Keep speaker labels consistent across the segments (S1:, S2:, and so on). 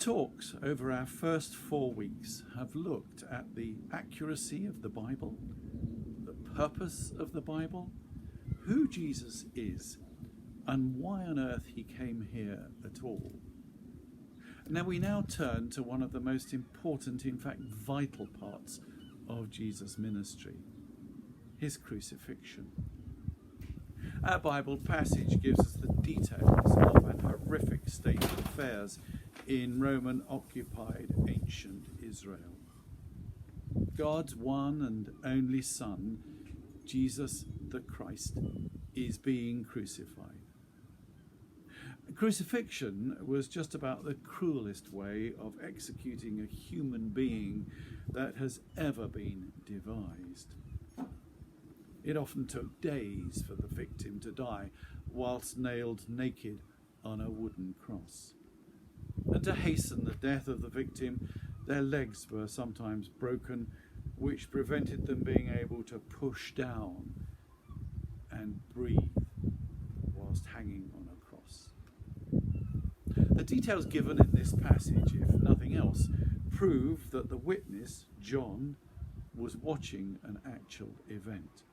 S1: talks over our first 4 weeks have looked at the accuracy of the Bible, the purpose of the Bible, who Jesus is, and why on earth he came here at all. Now we turn to one of the most important, in fact vital parts of Jesus' ministry, his crucifixion. Our Bible passage gives us the details of an horrific state of affairs in Roman-occupied ancient Israel. God's one and only Son, Jesus the Christ, is being crucified. Crucifixion was just about the cruelest way of executing a human being that has ever been devised. It often took days for the victim to die whilst nailed naked on a wooden cross. And to hasten the death of the victim, their legs were sometimes broken, which prevented them being able to push down and breathe whilst hanging on a cross. The details given in this passage, if nothing else, prove that the witness, John, was watching an actual event.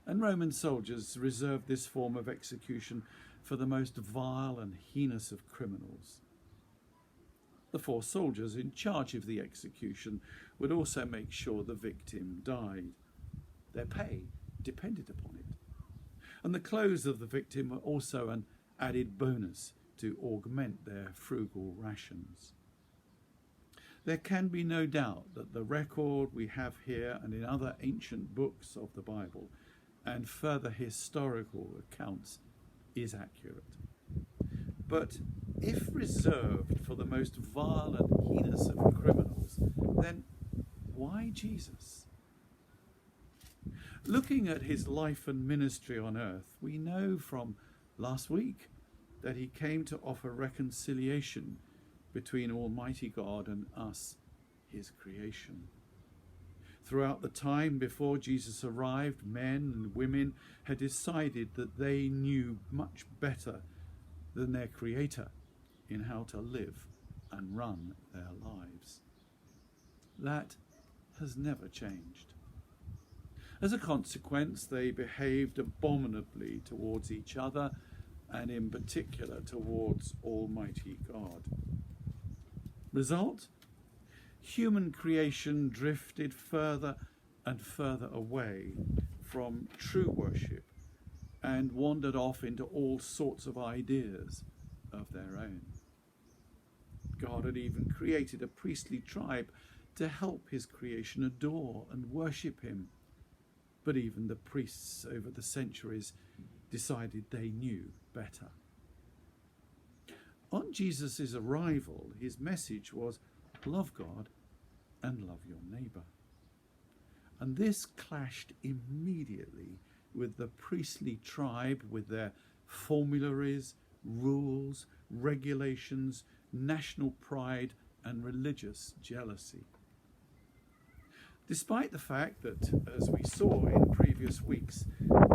S1: And Roman soldiers reserved this form of execution for the most vile and heinous of criminals. The 4 soldiers in charge of the execution would also make sure the victim died. Their pay depended upon it. And the clothes of the victim were also an added bonus to augment their frugal rations. There can be no doubt that the record we have here and in other ancient books of the Bible and further historical accounts is accurate. But if reserved for the most vile and heinous of criminals, then why Jesus? Looking at his life and ministry on earth, we know from last week that he came to offer reconciliation between Almighty God and us, his creation. Throughout the time before Jesus arrived, men and women had decided that they knew much better than their Creator in how to live and run their lives. That has never changed. As a consequence, they behaved abominably towards each other and in particular towards Almighty God. Result? Human creation drifted further and further away from true worship and wandered off into all sorts of ideas of their own. God had even created a priestly tribe to help his creation adore and worship him. But even the priests over the centuries decided they knew better. On Jesus' arrival, his message was, love God and love your neighbour. And this clashed immediately with the priestly tribe, with their formularies, rules, regulations, national pride and religious jealousy. Despite the fact that, as we saw in previous weeks,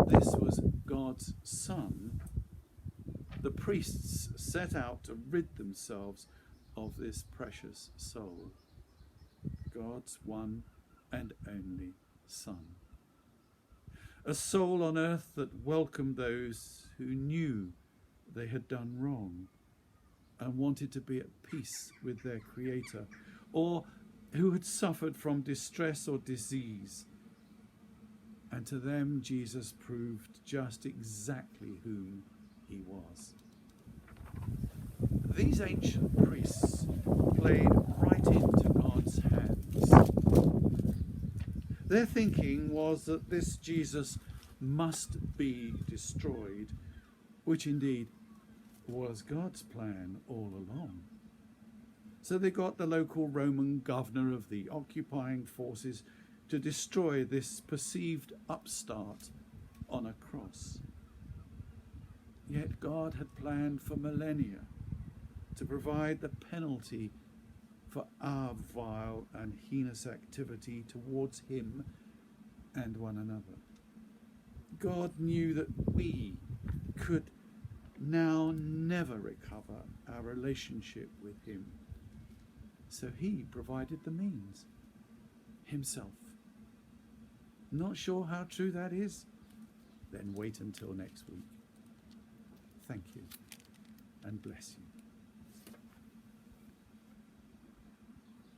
S1: this was God's Son, the priests set out to rid themselves of this precious soul, God's one and only Son. A soul on earth that welcomed those who knew they had done wrong and wanted to be at peace with their Creator, or who had suffered from distress or disease. And to them, Jesus proved just exactly whom he was. These ancient priests played right into God's hands. Their thinking was that this Jesus must be destroyed, which indeed was God's plan all along. So they got the local Roman governor of the occupying forces to destroy this perceived upstart on a cross. Yet God had planned for millennia to provide the penalty for our vile and heinous activity towards him and one another. God knew that we could now never recover our relationship with him So he provided the means himself. Not sure how true that is? Then wait until next week. Thank you and bless you.